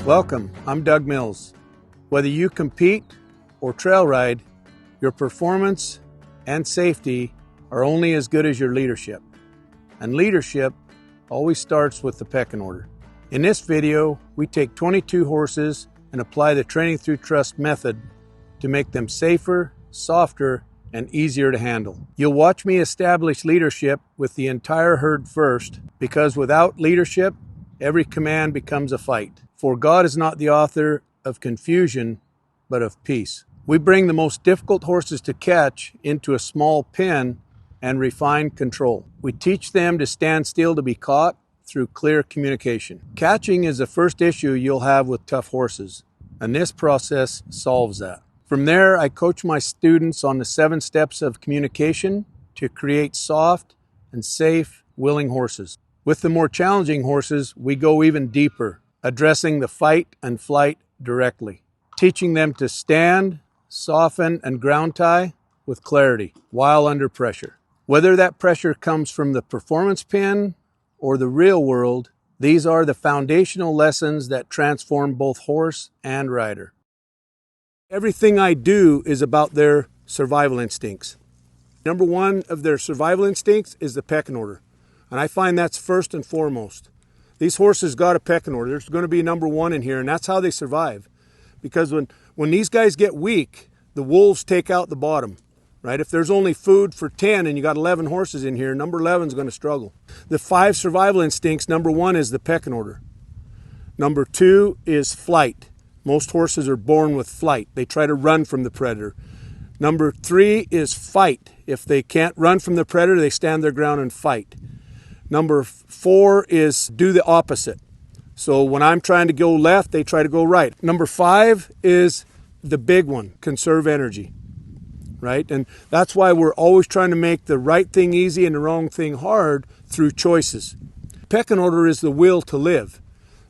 Welcome, I'm Doug Mills. Whether you compete or trail ride, your performance and safety are only as good as your leadership. And leadership always starts with the pecking order. In this video, we take 22 horses and apply the Training Through Trust method to make them safer, softer, and easier to handle. You'll watch me establish leadership with the entire herd first, because without leadership, every command becomes a fight. For God is not the author of confusion, but of peace. We bring the most difficult horses to catch into a small pen and refine control. We teach them to stand still to be caught through clear communication. Catching is the first issue you'll have with tough horses, and this process solves that. From there, I coach my students on the 7 steps of communication to create soft and safe, willing horses. With the more challenging horses, we go even deeper, addressing the fight and flight directly, teaching them to stand, soften, and ground tie with clarity while under pressure. Whether that pressure comes from the performance pen or the real world, these are the foundational lessons that transform both horse and rider. Everything I do is about their survival instincts. Number one of their survival instincts is the pecking order. And I find that's first and foremost. These horses got a pecking order. There's going to be number one in here, and that's how they survive. Because when these guys get weak, the wolves take out the bottom, right? If there's only food for 10 and you got 11 horses in here, number 11 is going to struggle. The 5 survival instincts, number 1 is the pecking order. Number 2 is flight. Most horses are born with flight. They try to run from the predator. Number 3 is fight. If they can't run from the predator, they stand their ground and fight. Number 4 is do the opposite. So when I'm trying to go left, they try to go right. Number 5 is the big one, conserve energy, right? And that's why we're always trying to make the right thing easy and the wrong thing hard through choices. Pecking order is the will to live.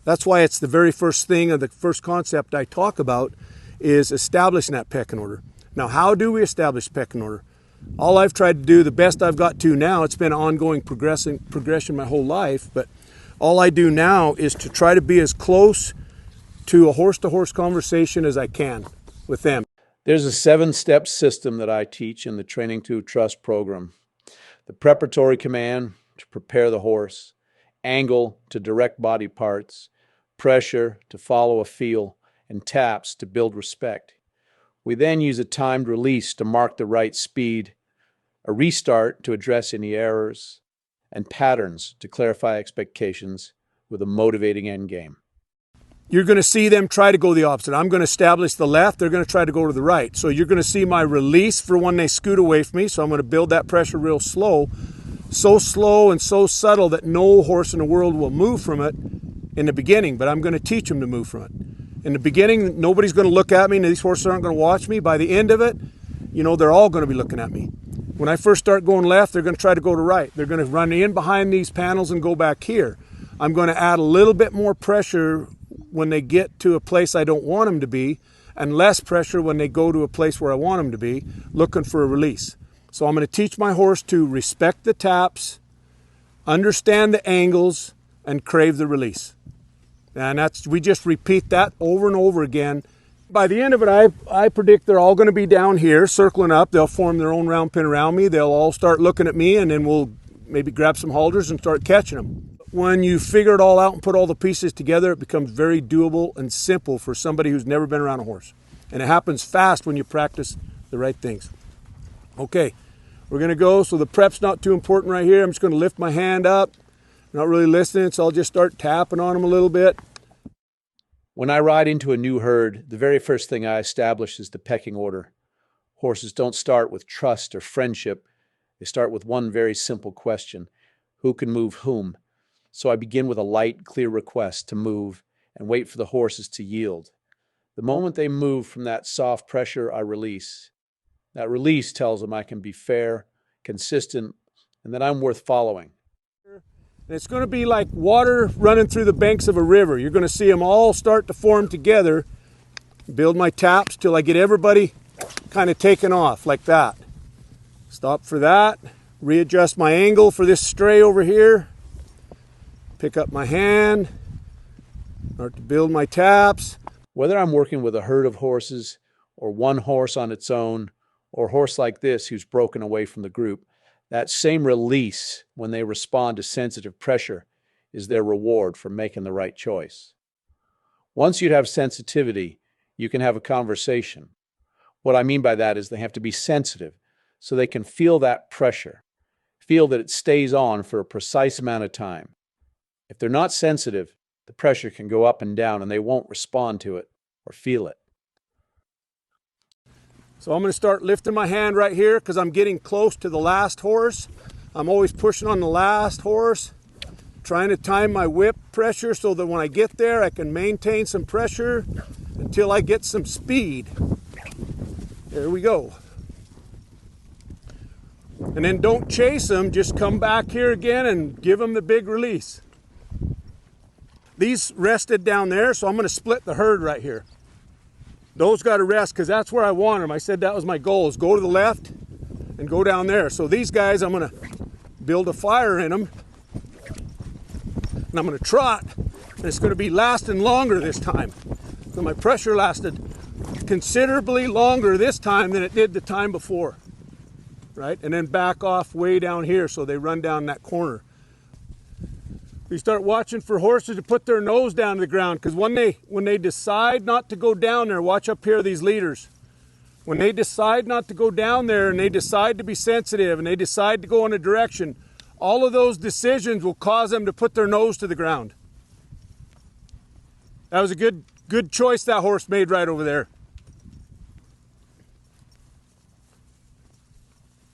That's why it's the very first thing, or the first concept I talk about, is establishing that pecking order. Now, how do we establish pecking order? All I've tried to do, the best I've got to now, it's been an ongoing progression my whole life, but all I do now is to try to be as close to a horse-to-horse conversation as I can with them. There's a 7-step system that I teach in the Training Through Trust program. The preparatory command to prepare the horse, angle to direct body parts, pressure to follow a feel, and taps to build respect. We then use a timed release to mark the right speed, a restart to address any errors, and patterns to clarify expectations with a motivating end game. You're going to see them try to go the opposite. I'm going to establish the left, they're going to try to go to the right. So you're going to see my release for when they scoot away from me, so I'm going to build that pressure real slow. So slow and so subtle that no horse in the world will move from it in the beginning, but I'm going to teach them to move from it. In the beginning, nobody's going to look at me, and these horses aren't going to watch me. By the end of it, they're all going to be looking at me. When I first start going left, they're going to try to go to right. They're going to run in behind these panels and go back here. I'm going to add a little bit more pressure when they get to a place I don't want them to be, and less pressure when they go to a place where I want them to be, looking for a release. So I'm going to teach my horse to respect the taps, understand the angles, and crave the release. And we just repeat that over and over again. By the end of it, I predict they're all going to be down here, circling up. They'll form their own round pen around me. They'll all start looking at me, and then we'll maybe grab some halters and start catching them. When you figure it all out and put all the pieces together, it becomes very doable and simple for somebody who's never been around a horse. And it happens fast when you practice the right things. Okay, we're going to go. So the prep's not too important right here. I'm just going to lift my hand up. Not really listening, so I'll just start tapping on them a little bit. When I ride into a new herd, the very first thing I establish is the pecking order. Horses don't start with trust or friendship. They start with one very simple question: who can move whom? So I begin with a light, clear request to move and wait for the horses to yield. The moment they move from that soft pressure, I release. That release tells them I can be fair, consistent, and that I'm worth following. And it's going to be like water running through the banks of a river. You're going to see them all start to form together. Build my taps till I get everybody kind of taken off like that. Stop for that. Readjust my angle for this stray over here. Pick up my hand. Start to build my taps. Whether I'm working with a herd of horses or one horse on its own, or a horse like this who's broken away from the group, that same release when they respond to sensitive pressure is their reward for making the right choice. Once you have sensitivity, you can have a conversation. What I mean by that is they have to be sensitive so they can feel that pressure, feel that it stays on for a precise amount of time. If they're not sensitive, the pressure can go up and down and they won't respond to it or feel it. So I'm going to start lifting my hand right here because I'm getting close to the last horse. I'm always pushing on the last horse, trying to time my whip pressure so that when I get there I can maintain some pressure until I get some speed. There we go. And then don't chase them, just come back here again and give them the big release. These rested down there, so I'm going to split the herd right here. Those got to rest because that's where I want them. I said that was my goal, is go to the left and go down there. So these guys, I'm going to build a fire in them. And I'm going to trot. And it's going to be lasting longer this time. So my pressure lasted considerably longer this time than it did the time before. Right? And then back off way down here so they run down that corner. You start watching for horses to put their nose down to the ground, because when they decide not to go down there, watch up here, these leaders. When they decide not to go down there and they decide to be sensitive and they decide to go in a direction, all of those decisions will cause them to put their nose to the ground. That was a good choice that horse made right over there.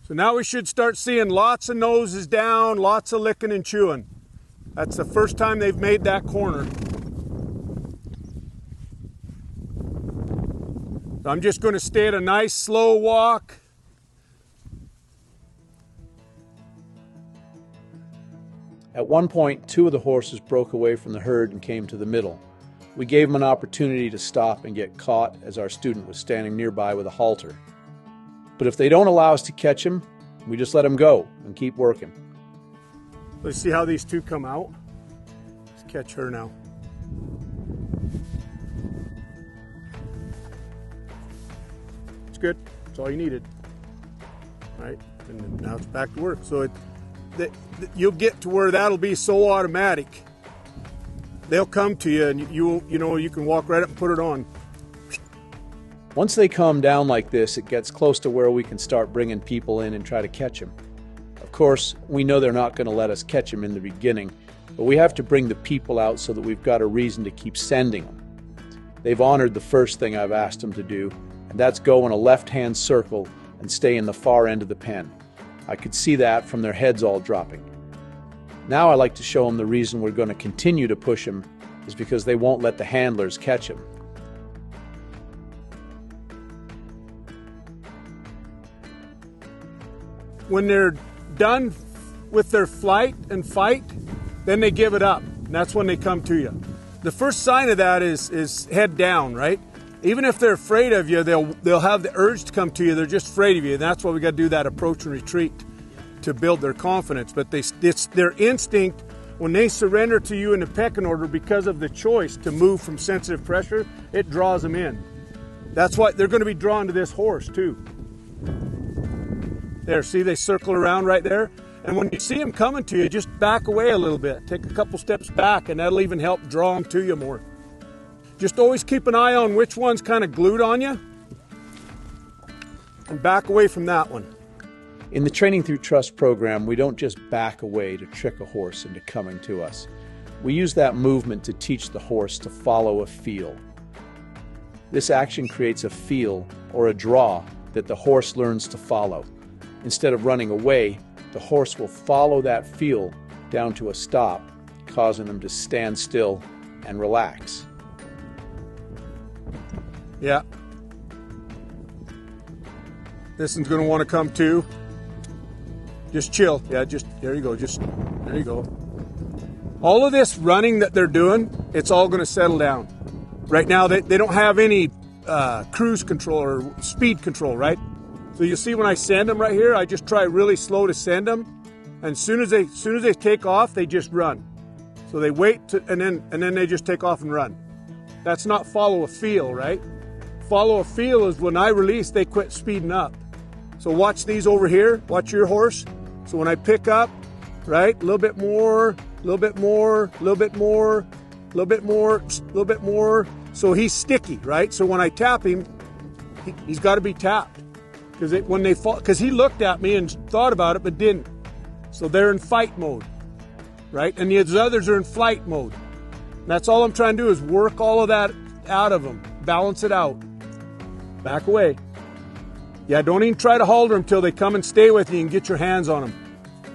So now we should start seeing lots of noses down, lots of licking and chewing. That's the first time they've made that corner. So I'm just going to stay at a nice slow walk. At one point, 2 of the horses broke away from the herd and came to the middle. We gave them an opportunity to stop and get caught as our student was standing nearby with a halter. But if they don't allow us to catch him, we just let him go and keep working. Let's see how these 2 come out. Let's catch her now. It's good. That's all you needed. All right, and then now it's back to work. So you'll get to where that'll be so automatic. They'll come to you, and you can walk right up and put it on. Once they calm down like this, it gets close to where we can start bringing people in and try to catch them. Of course, we know they're not going to let us catch them in the beginning, but we have to bring the people out so that we've got a reason to keep sending them. They've honored the first thing I've asked them to do, and that's go in a left-hand circle and stay in the far end of the pen. I could see that from their heads all dropping. Now I like to show them the reason we're going to continue to push them is because they won't let the handlers catch them. When they're done with their flight and fight, then they give it up. And that's when they come to you. The first sign of that is head down, right? Even if they're afraid of you, they'll have the urge to come to you. They're just afraid of you. And that's why we got to do that approach and retreat to build their confidence. But it's their instinct when they surrender to you in the pecking order because of the choice to move from sensitive pressure, it draws them in. That's why they're going to be drawn to this horse too. There, see, they circle around right there. And when you see them coming to you, just back away a little bit. Take a couple steps back, and that'll even help draw them to you more. Just always keep an eye on which one's kind of glued on you, and back away from that one. In the Training Through Trust program, we don't just back away to trick a horse into coming to us. We use that movement to teach the horse to follow a feel. This action creates a feel or a draw that the horse learns to follow. Instead of running away, the horse will follow that feel down to a stop, causing them to stand still and relax. Yeah. This one's going to want to come too. Just chill. Yeah, there you go. There you go. All of this running that they're doing, it's all going to settle down. Right now, they don't have any cruise control or speed control, right? So you see when I send them right here, I just try really slow to send them. And as soon as they take off, they just run. So they wait and then they just take off and run. That's not follow a feel, right? Follow a feel is when I release, they quit speeding up. So watch these over here. Watch your horse. So when I pick up, right, a little bit more, a little bit more, a little bit more, a little bit more, a little bit more. So he's sticky, right? So when I tap him, he's got to be tapped. Because he looked at me and thought about it but didn't. So they're in fight mode, right? And the others are in flight mode. And that's all I'm trying to do is work all of that out of them, balance it out. Back away. Yeah, don't even try to halter them till they come and stay with you and get your hands on them.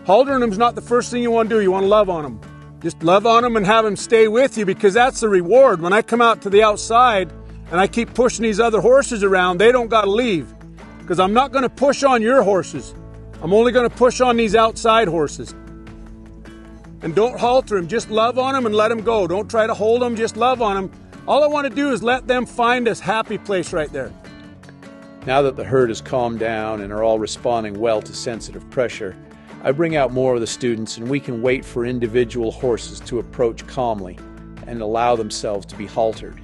Haltering them's not the first thing you want to do. You want to love on them. Just love on them and have them stay with you, because that's the reward. When I come out to the outside and I keep pushing these other horses around, they don't got to leave, because I'm not going to push on your horses. I'm only going to push on these outside horses. And don't halter them. Just love on them and let them go. Don't try to hold them. Just love on them. All I want to do is let them find this happy place right there. Now that the herd has calmed down and are all responding well to sensitive pressure, I bring out more of the students, and we can wait for individual horses to approach calmly and allow themselves to be haltered.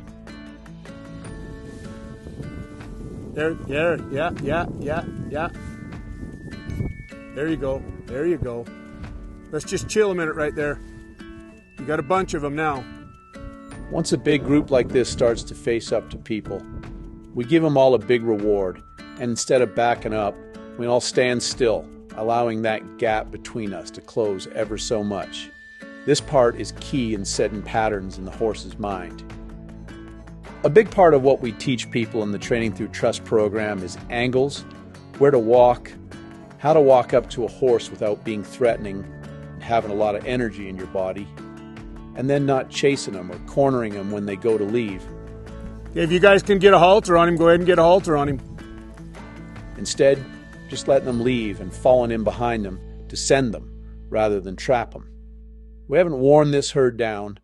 There, yeah. There you go. Let's just chill a minute right there. You got a bunch of them now. Once a big group like this starts to face up to people, we give them all a big reward, and instead of backing up, we all stand still, allowing that gap between us to close ever so much. This part is key in setting patterns in the horse's mind. A big part of what we teach people in the Training Through Trust program is angles, where to walk, how to walk up to a horse without being threatening and having a lot of energy in your body, and then not chasing them or cornering them when they go to leave. If you guys can get a halter on him, go ahead and get a halter on him. Instead, just letting them leave and falling in behind them to send them rather than trap them. We haven't worn this herd down.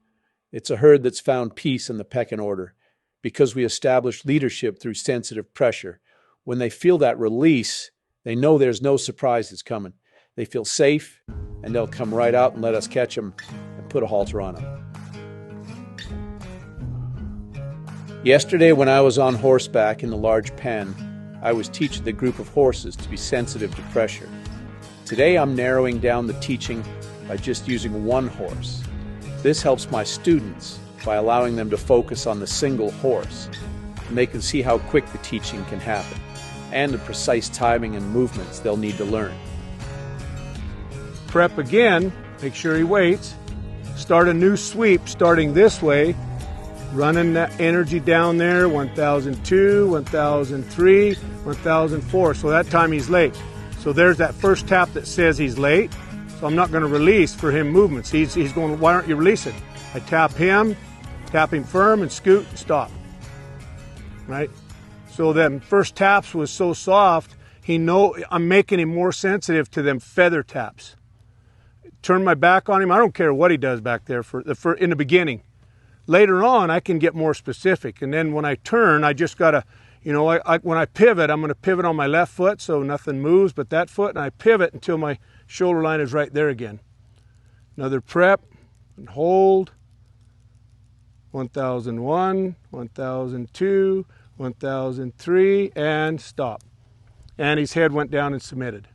It's a herd that's found peace in the pecking order because we established leadership through sensitive pressure. When they feel that release, they know there's no surprises coming. They feel safe, and they'll come right out and let us catch them and put a halter on them. Yesterday, when I was on horseback in the large pen, I was teaching the group of horses to be sensitive to pressure. Today, I'm narrowing down the teaching by just using one horse. This helps my students by allowing them to focus on the single horse, and they can see how quick the teaching can happen and the precise timing and movements they'll need to learn. Prep again, make sure he waits. Start a new sweep starting this way, running that energy down there, 1002, 1003, 1004. So that time he's late. So there's that first tap that says he's late. So I'm not going to release for him movements. He's going, why aren't you releasing? I tap him firm and scoot and stop. Right? So then first taps was so soft, I'm making him more sensitive to them feather taps. Turn my back on him. I don't care what he does back there in the beginning. Later on, I can get more specific. And then when I turn, I just got to, when I pivot, I'm going to pivot on my left foot so nothing moves but that foot. And I pivot until my shoulder line is right there again. Another prep and hold. 1001, 1002, 1003, and stop. And his head went down and submitted.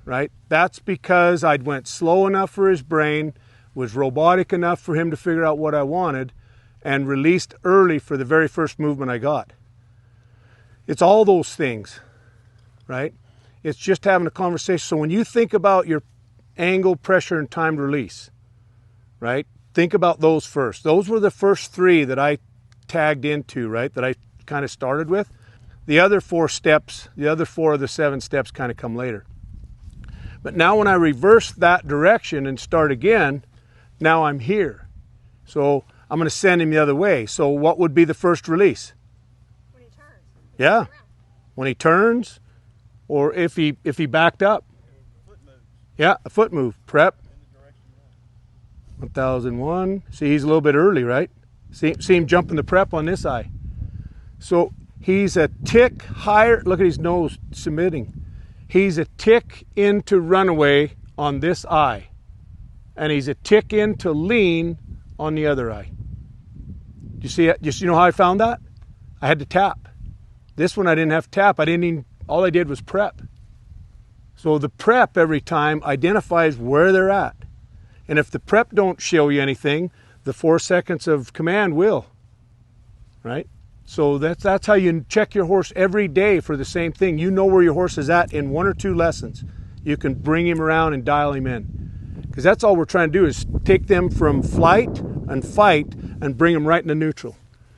Right? That's because I went slow enough for his brain, was robotic enough for him to figure out what I wanted, and released early for the very first movement I got. It's all those things, right? It's just having a conversation. So when you think about your angle, pressure, and timed release, right? Think about those first. Those were the first three that I tagged into, right? That I kind of started with. The other four of the 7 steps kind of come later. But now when I reverse that direction and start again, now I'm here. So I'm going to send him the other way. So what would be the first release? When he turns. Yeah. When he turns, or if he backed up. Foot move. Yeah, a foot move. Prep. 1001. See, he's a little bit early, right? See him jumping the prep on this eye. So he's a tick higher. Look at his nose submitting. He's a tick into runaway on this eye. and he's a tick into lean on the other eye. You see it? You know how I found that? I had to tap. This one I didn't have to tap. All I did was prep. So the prep every time identifies where they're at. And if the prep don't show you anything, the 4 seconds of command will, right? So that's how you check your horse every day for the same thing. You know where your horse is at in 1 or 2 lessons. You can bring him around and dial him in. Because that's all we're trying to do is take them from flight and fight and bring them right into neutral.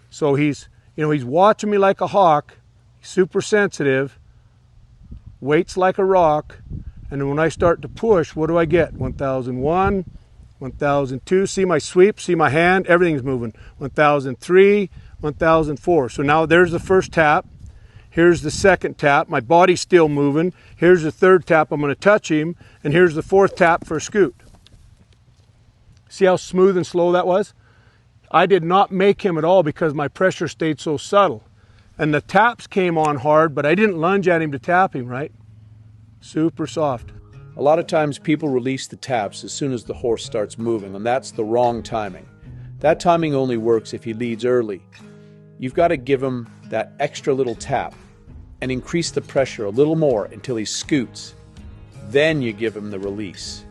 So he's watching me like a hawk, super sensitive, waits like a rock, and then when I start to push, what do I get? 1001, 1002, see my sweep, see my hand, everything's moving. 1003, 1004. So now there's the first tap. Here's the second tap. My body's still moving. Here's the third tap. I'm going to touch him. And here's the fourth tap for a scoot. See how smooth and slow that was? I did not make him at all because my pressure stayed so subtle. And the taps came on hard, but I didn't lunge at him to tap him, right? Super soft. A lot of times people release the taps as soon as the horse starts moving, and that's the wrong timing. That timing only works if he leads early. You've got to give him that extra little tap and increase the pressure a little more until he scoots. Then you give him the release.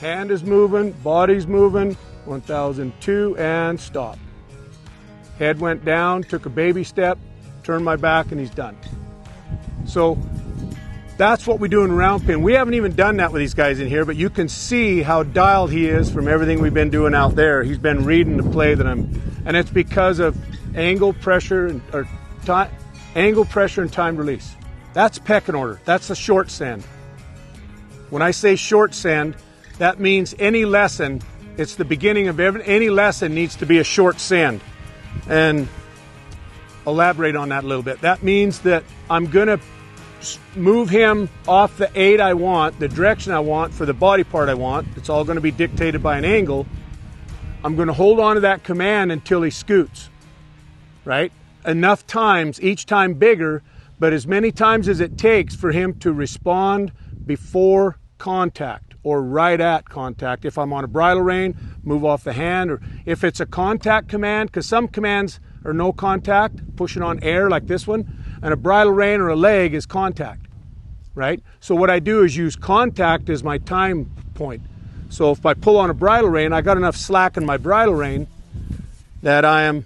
Hand is moving, body's moving, 1002, and stop. Head went down, took a baby step, turned my back, and he's done. So that's what we do in round pin. We haven't even done that with these guys in here, but you can see how dialed he is from everything we've been doing out there. He's been reading the play and it's because of angle, pressure, and time release. That's pecking order. That's the short send. When I say short send, that means any lesson, it's the beginning of any lesson needs to be a short send. And elaborate on that a little bit. That means that I'm going to move him off the 8 I want, the direction I want for the body part I want. It's all going to be dictated by an angle. I'm going to hold on to that command until he scoots, right? Enough times, each time bigger, but as many times as it takes for him to respond before contact or right at contact. If I'm on a bridle rein, move off the hand, or if it's a contact command, because some commands are no contact, pushing on air like this one, and a bridle rein or a leg is contact, right? So what I do is use contact as my time point. So if I pull on a bridle rein, I got enough slack in my bridle rein that I am,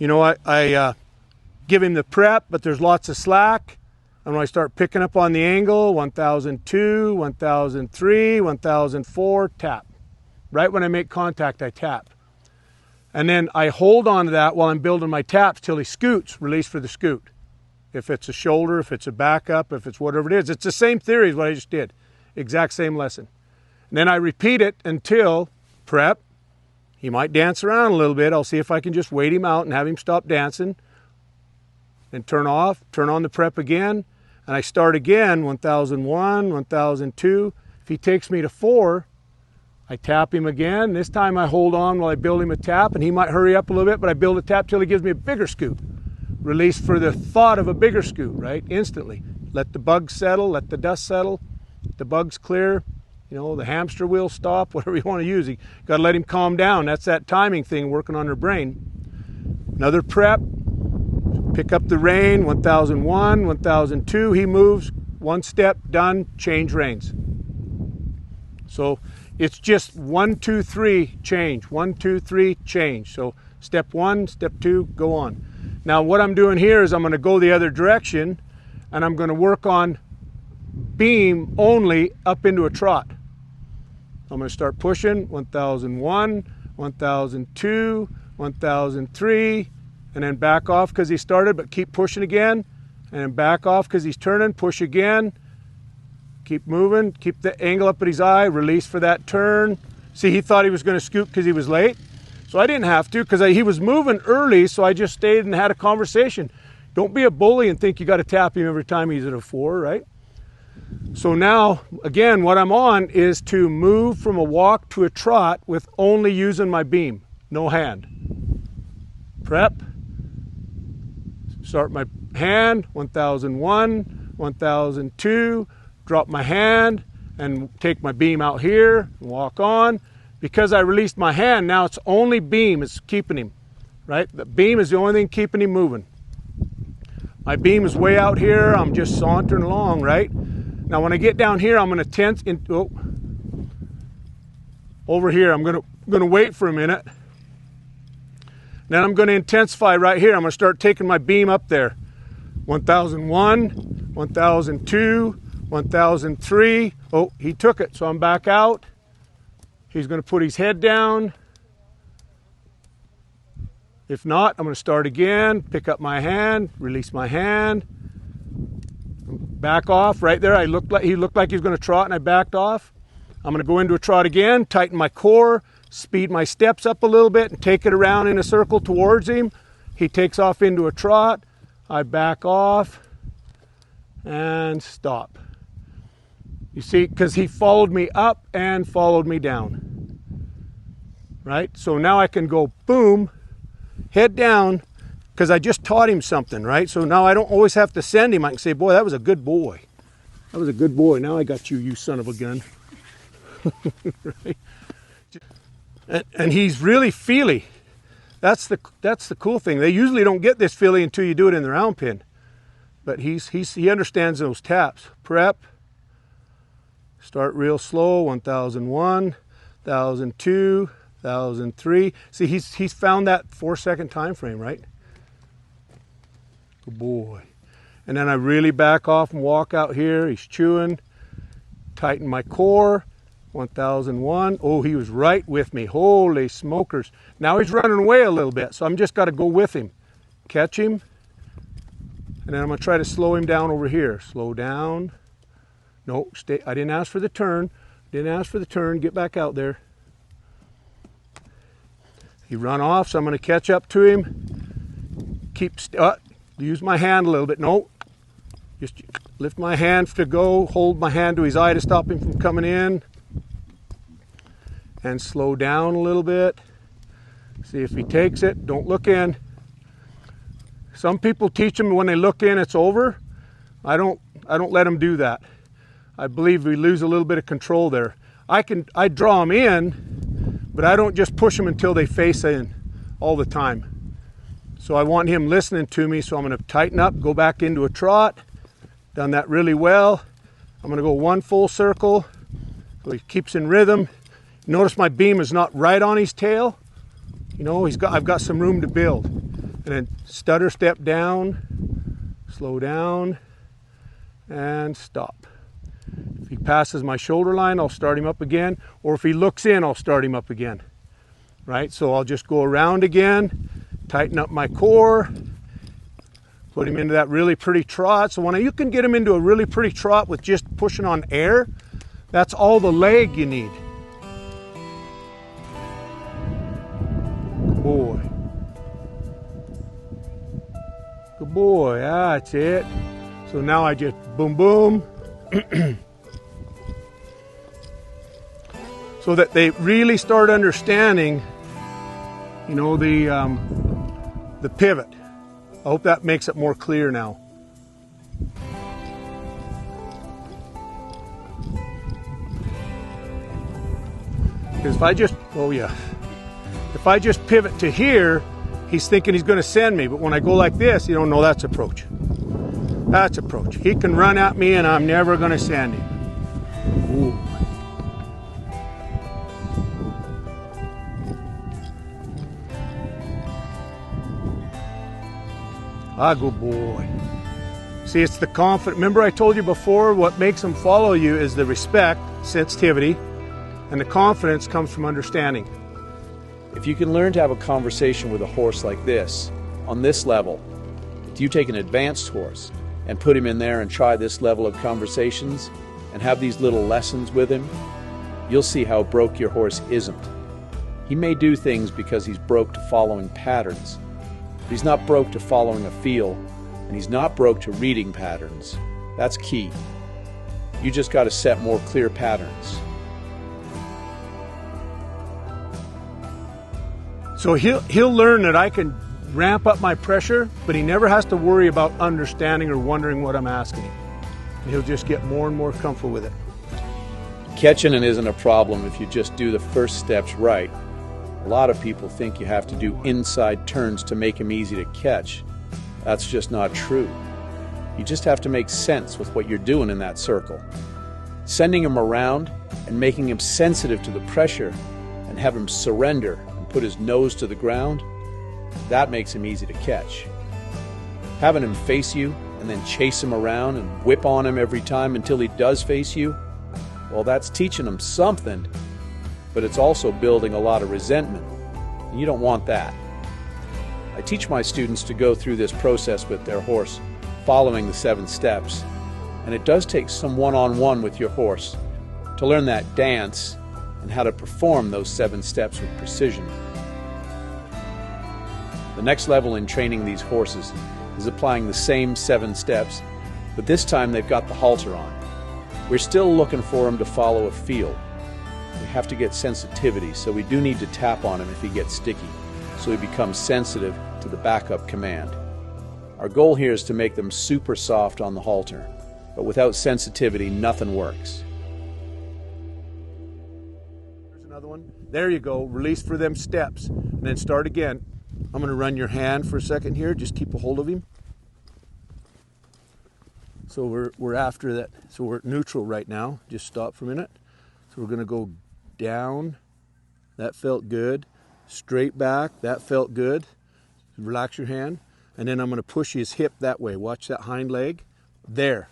I give him the prep, but there's lots of slack. And when I start picking up on the angle, 1002, 1003, 1004, tap. Right when I make contact, I tap. And then I hold on to that while I'm building my taps till he scoots, release for the scoot. If it's a shoulder, if it's a backup, if it's whatever it is. It's the same theory as what I just did. Exact same lesson. And then I repeat it until prep. He might dance around a little bit. I'll see if I can just wait him out and have him stop dancing. And turn on the prep again. And I start again, 1001, 1002. If he takes me to 4, I tap him again. This time I hold on while I build him a tap, and he might hurry up a little bit, but I build a tap till he gives me a bigger scoot. Release for the thought of a bigger scoot, right? Instantly. Let the bugs settle, let the dust settle, the bugs clear, the hamster wheel stop, whatever you want to use. You got to let him calm down. That's that timing thing working on their brain. Another prep. Pick up the rein, 1001, 1002, he moves, 1 step, done, change reins. So it's just 1, 2, 3, change, 1, 2, 3, change. So step 1, step 2, go on. Now what I'm doing here is I'm going to go the other direction and I'm going to work on beam only up into a trot. I'm going to start pushing, 1001, 1002, 1003, and then back off because he started, but keep pushing again, and then back off because he's turning, push again, keep moving, keep the angle up at his eye, release for that turn. See, he thought he was going to scoot because he was late, so I didn't have to because he was moving early, so I just stayed and had a conversation. Don't be a bully and think you got to tap him every time he's at a 4, right? So now, again, what I'm on is to move from a walk to a trot with only using my beam, no hand. Prep. start my hand, 1001, 1002, drop my hand and take my beam out here and walk on. Because I released my hand, now it's only beam is keeping him, right? The beam is the only thing keeping him moving. My beam is way out here, I'm just sauntering along, right? Now when I get down here, I'm gonna tense in, over here, I'm gonna wait for a minute. Then I'm gonna intensify right here. I'm gonna start taking my beam up there. 1001, 1002, 1003. Oh, he took it, so I'm back out. He's gonna put his head down. If not, I'm gonna start again, pick up my hand, release my hand, back off right there. He looked like he was gonna trot and I backed off. I'm gonna go into a trot again, tighten my core, speed my steps up a little bit and take it around in a circle towards him. He takes off into a trot. I back off and stop. You see, because he followed me up and followed me down. Right? So now I can go boom, head down, because I just taught him something, right? So now I don't always have to send him. I can say, boy, that was a good boy. That was a good boy. Now I got you, you son of a gun. Right? And he's really feely. That's the cool thing. They usually don't get this feely until you do it in the round pin. But he understands those taps. Prep. Start real slow. 1001, 1002, 1003. See, he's found that 4-second time frame, right? Good boy. And then I really back off and walk out here. He's chewing. Tighten my core. 1001. Oh, he was right with me. Holy smokers. Now he's running away a little bit, so I'm just got to go with him. Catch him. And then I'm going to try to slow him down over here. Slow down. No, stay. I didn't ask for the turn. Didn't ask for the turn. Get back out there. He run off, so I'm going to catch up to him. Use my hand a little bit. No. Just lift my hand to go. Hold my hand to his eye to stop him from coming in. And slow down a little bit. See if he takes it. Don't look in. Some people teach them when they look in, it's over. I don't let them do that. I believe we lose a little bit of control there. I draw them in, but I don't just push them until they face in all the time. So I want him listening to me, so I'm going to tighten up, go back into a trot. Done that really well. I'm going to go one full circle, so he keeps in rhythm. Notice my beam is not right on his tail. You know, I've got some room to build. And then stutter step down, slow down, and stop. If he passes my shoulder line, I'll start him up again. Or if he looks in, I'll start him up again. Right? So I'll just go around again, tighten up my core, put him into that really pretty trot. So when you can get him into a really pretty trot with just pushing on air, that's all the leg you need. Good boy. Good boy. That's it. So now I just boom, boom. So that they really start understanding, you know, the pivot. I hope that makes it more clear now. Because if I just pivot to here, he's thinking he's going to send me. But when I go like this, you don't know that's approach. That's approach. He can run at me and I'm never going to send him. Ooh. Ah, good boy. See, it's the confidence. Remember I told you before, what makes them follow you is the respect, sensitivity, and the confidence comes from understanding. If you can learn to have a conversation with a horse like this, on this level, if you take an advanced horse and put him in there and try this level of conversations and have these little lessons with him, you'll see how broke your horse isn't. He may do things because he's broke to following patterns, but he's not broke to following a feel, and he's not broke to reading patterns. That's key. You just got to set more clear patterns. So he'll learn that I can ramp up my pressure, but he never has to worry about understanding or wondering what I'm asking him. He'll just get more and more comfortable with it. Catching it isn't a problem if you just do the first steps right. A lot of people think you have to do inside turns to make him easy to catch. That's just not true. You just have to make sense with what you're doing in that circle. Sending him around and making him sensitive to the pressure and have him surrender and put his nose to the ground, that makes him easy to catch. Having him face you and then chase him around and whip on him every time until he does face you, well, that's teaching him something, but it's also building a lot of resentment, and you don't want that. I teach my students to go through this process with their horse, following the 7 steps, and it does take some one-on-one with your horse to learn that dance and how to perform those 7 steps with precision. The next level in training these horses is applying the same 7 steps, but this time they've got the halter on. We're still looking for them to follow a feel. We have to get sensitivity, so we do need to tap on him if he gets sticky, so he becomes sensitive to the backup command. Our goal here is to make them super soft on the halter, but without sensitivity, nothing works. There's another one. There you go. Release for them steps, and then start again. I'm going to run your hand for a second here. Just keep a hold of him. So we're after that. So we're neutral right now. Just stop for a minute. So we're going to go down. That felt good. Straight back. That felt good. Relax your hand. And then I'm going to push his hip that way. Watch that hind leg. There.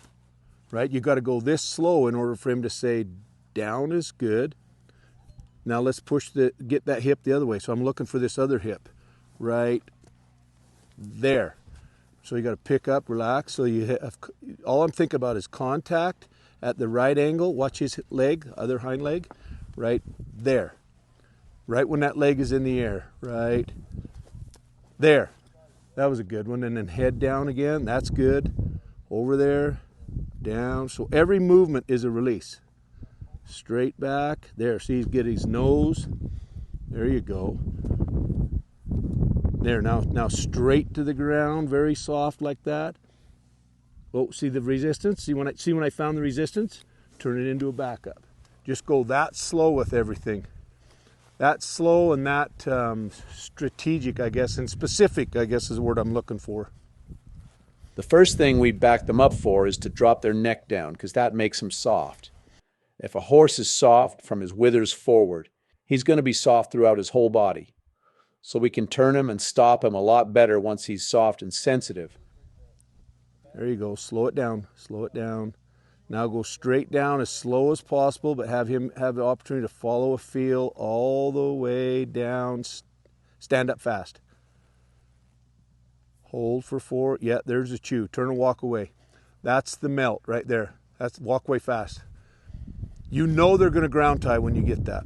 Right? You got to go this slow in order for him to say down is good. Now let's get that hip the other way. So I'm looking for this other hip. Right there. So you got to pick up, relax. So you have, all I'm thinking about is contact at the right angle. Watch his leg, other hind leg, right there. Right when that leg is in the air, right there. That was a good one. And then head down again. That's good. Over there, down. So every movement is a release. Straight back. There. See, he's getting his nose. There you go. There, now straight to the ground, very soft like that. Oh, see the resistance? See when I found the resistance? Turn it into a backup. Just go that slow with everything. That slow and that strategic, I guess, and specific, I guess is the word I'm looking for. The first thing we back them up for is to drop their neck down, because that makes them soft. If a horse is soft from his withers forward, he's going to be soft throughout his whole body. So we can turn him and stop him a lot better once he's soft and sensitive. There you go. Slow it down. Slow it down. Now go straight down as slow as possible, but have him have the opportunity to follow a feel all the way down. Stand up fast. Hold for 4. Yeah, there's a chew. Turn and walk away. That's the melt right there. That's walk away fast. You know they're going to ground tie when you get that.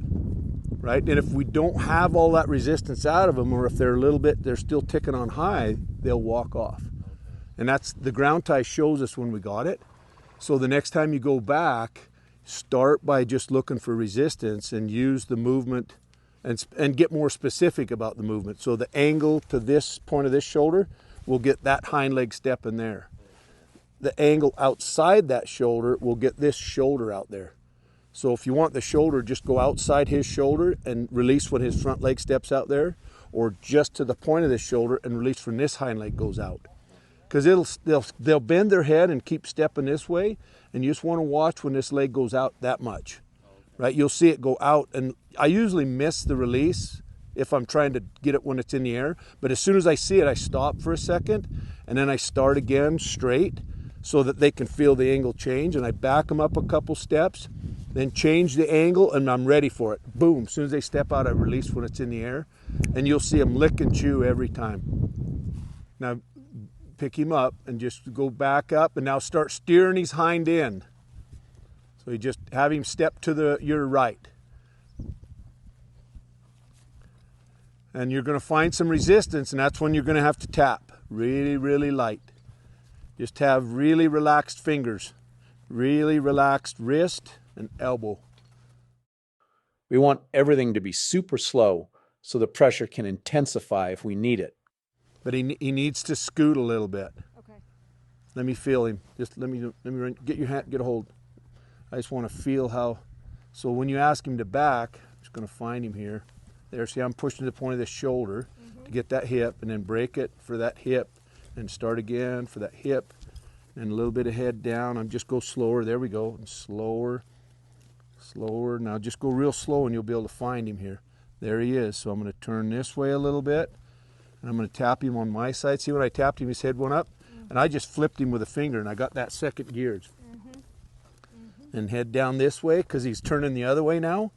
Right? And if we don't have all that resistance out of them, or if they're still ticking on high, they'll walk off. And that's the ground tie shows us when we got it. So the next time you go back, start by just looking for resistance and use the movement and get more specific about the movement. So the angle to this point of this shoulder will get that hind leg step in there. The angle outside that shoulder will get this shoulder out there. So if you want the shoulder, just go outside his shoulder and release when his front leg steps out there, or just to the point of this shoulder and release when this hind leg goes out. Because they'll bend their head and keep stepping this way, and you just want to watch when this leg goes out that much. Right? You'll see it go out, and I usually miss the release if I'm trying to get it when it's in the air, but as soon as I see it, I stop for a second, and then I start again straight so that they can feel the angle change, and I back them up a couple steps, then change the angle, and I'm ready for it. Boom, as soon as they step out, I release when it's in the air, and you'll see them lick and chew every time. Now, pick him up and just go back up, and now start steering his hind end. So you just have him step to your right. And you're going to find some resistance, and that's when you're going to have to tap really, really light. Just have really relaxed fingers, really relaxed wrist and elbow. We want everything to be super slow so the pressure can intensify if we need it. But he needs to scoot a little bit. Okay. Let me feel him. Just let me run, get your hand, get a hold. I just want to feel how. So when you ask him to back, I'm just going to find him here. There, see, I'm pushing to the point of the shoulder to get that hip, and then break it for that hip, and start again for that hip, and a little bit of head down. I'm just go slower. There we go. And slower, slower. Now just go real slow, and you'll be able to find him here. There he is. So I'm going to turn this way a little bit, and I'm going to tap him on my side. See when I tapped him, his head went up, and I just flipped him with a finger, and I got that second gear. And head down this way because he's turning the other way now.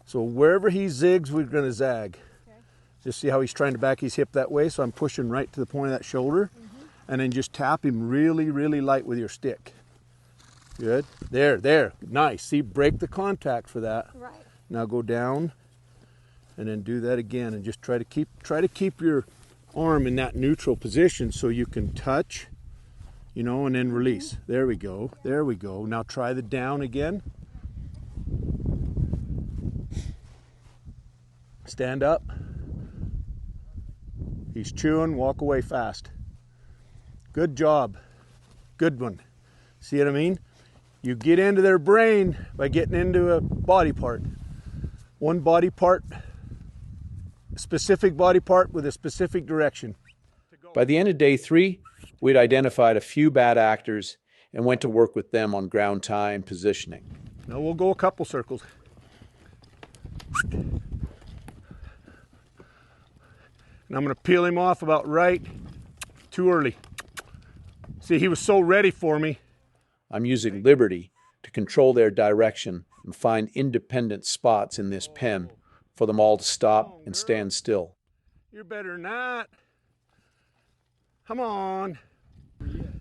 So wherever he zigs, we're going to zag. Okay. Just see how he's trying to back his hip that way. So I'm pushing right to the point of that shoulder. And then just tap him really, really light with your stick. Good. There. Nice. See, break the contact for that. Right. Now go down and then do that again, and just try to keep your arm in that neutral position so you can touch, you know, and then release. There we go. There we go. Now try the down again. Stand up. He's chewing. Walk away fast. Good job. Good one. See what I mean? You get into their brain by getting into a body part. One body part, a specific body part with a specific direction. By the end of day 3, we'd identified a few bad actors and went to work with them on ground tie and positioning. Now we'll go a couple circles. And I'm going to peel him off about right, too early. See, he was so ready for me. I'm using liberty to control their direction and find independent spots in this pen for them all to stop and stand still. You're better than that. Come on.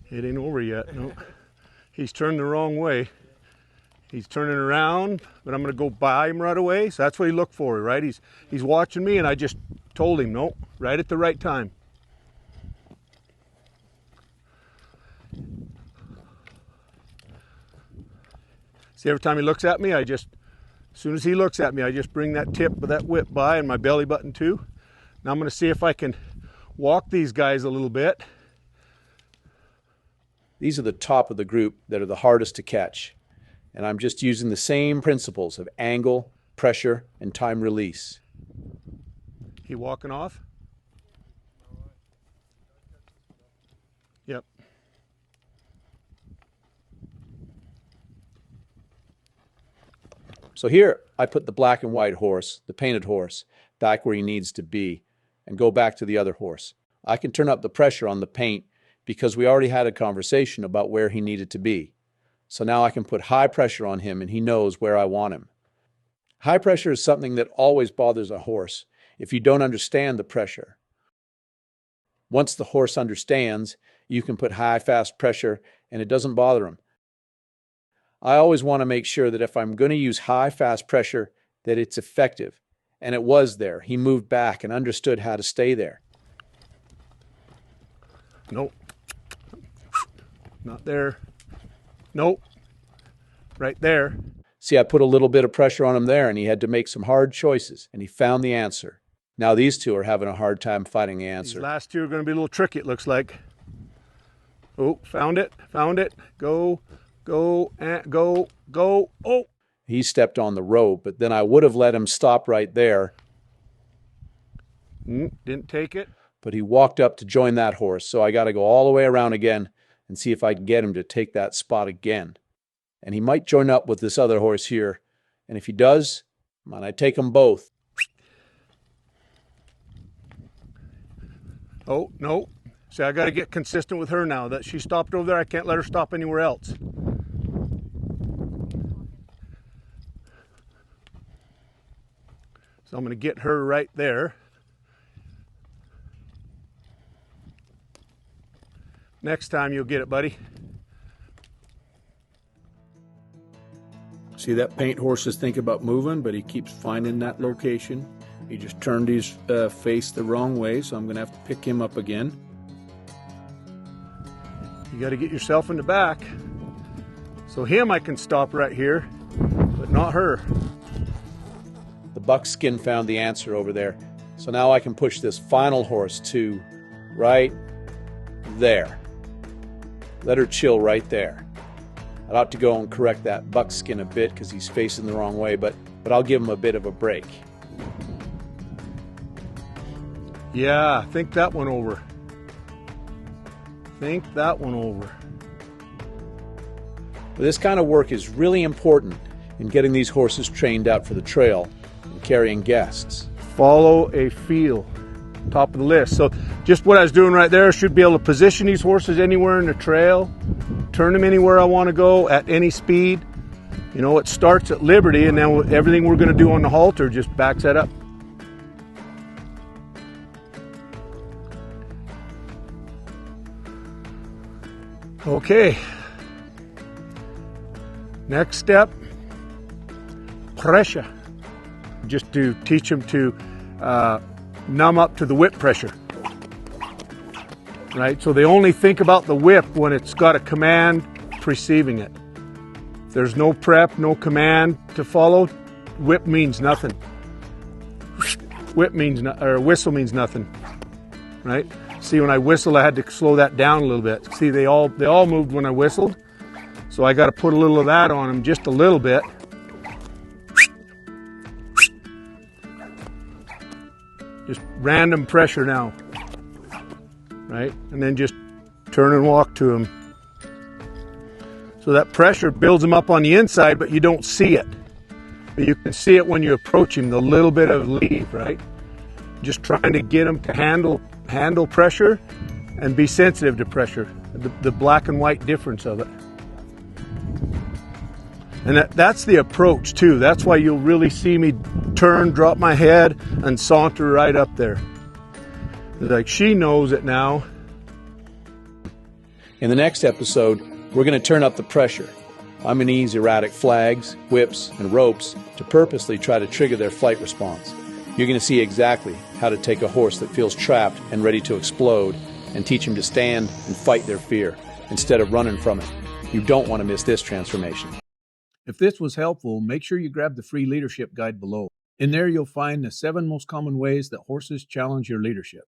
It ain't over yet. No. He's turned the wrong way. He's turning around, but I'm going to go by him right away. So that's what he looked for, right? He's watching me, and I just told him, no, right at the right time. See, every time he looks at me, as soon as he looks at me, I just bring that tip of that whip by, and my belly button too. Now I'm going to see if I can walk these guys a little bit. These are the top of the group that are the hardest to catch. And I'm just using the same principles of angle, pressure, and time release. He walking off? Yep. So here I put the black and white horse, the painted horse, back where he needs to be, and go back to the other horse. I can turn up the pressure on the paint because we already had a conversation about where he needed to be. So now I can put high pressure on him and he knows where I want him. High pressure is something that always bothers a horse if you don't understand the pressure. Once the horse understands, you can put high, fast pressure and it doesn't bother him. I always want to make sure that if I'm going to use high, fast pressure, that it's effective. And it was there. He moved back and understood how to stay there. Nope. Not there. Nope. Right there. See, I put a little bit of pressure on him there, and he had to make some hard choices, and he found the answer. Now these two are having a hard time finding the answer. These last two are going to be a little tricky, it looks like. Oh, found it. Found it. Go, and go. Oh! He stepped on the rope, but then I would have let him stop right there. Didn't take it. But he walked up to join that horse, so I got to go all the way around again and see if I can get him to take that spot again. And he might join up with this other horse here. And if he does, man, I take them both. Oh, no. See, I got to get consistent with her now. That she stopped over there, I can't let her stop anywhere else. So I'm going to get her right there. Next time you'll get it, buddy. See, that paint horse is thinking about moving, but he keeps finding that location. He just turned his face the wrong way, so I'm going to have to pick him up again. You got to get yourself in the back. So him I can stop right here, but not her. The buckskin found the answer over there. So now I can push this final horse to right there. Let her chill right there. I'd ought to go and correct that buckskin a bit because he's facing the wrong way, but I'll give him a bit of a break. Yeah, think that one over. Think that one over. This kind of work is really important in getting these horses trained out for the trail and carrying guests. Follow a feel, top of the list. So just what I was doing right there, I should be able to position these horses anywhere in the trail, turn them anywhere I want to go at any speed. You know, it starts at liberty, and then everything we're going to do on the halter just backs that up. Okay. Next step, pressure. Just to teach them to numb up to the whip pressure. Right? So they only think about the whip when it's got a command preceding it. If there's no prep, no command to follow, whip means nothing. Whistle means nothing. Right? See, when I whistled, I had to slow that down a little bit. See, they all moved when I whistled. So I got to put a little of that on them, just a little bit. Just random pressure now, right? And then just turn and walk to them. So that pressure builds them up on the inside, but you don't see it. But you can see it when you approach him, the little bit of lead, right? Just trying to get them to handle pressure and be sensitive to pressure, the black and white difference of it. And that's the approach too. That's why you'll really see me turn, drop my head, and saunter right up there. Like, she knows it now. In the next episode, we're going to turn up the pressure. I'm going to use erratic flags, whips, and ropes to purposely try to trigger their flight response. You're going to see exactly how to take a horse that feels trapped and ready to explode and teach him to stand and fight their fear instead of running from it. You don't want to miss this transformation. If this was helpful, make sure you grab the free leadership guide below. In there, you'll find the 7 most common ways that horses challenge your leadership.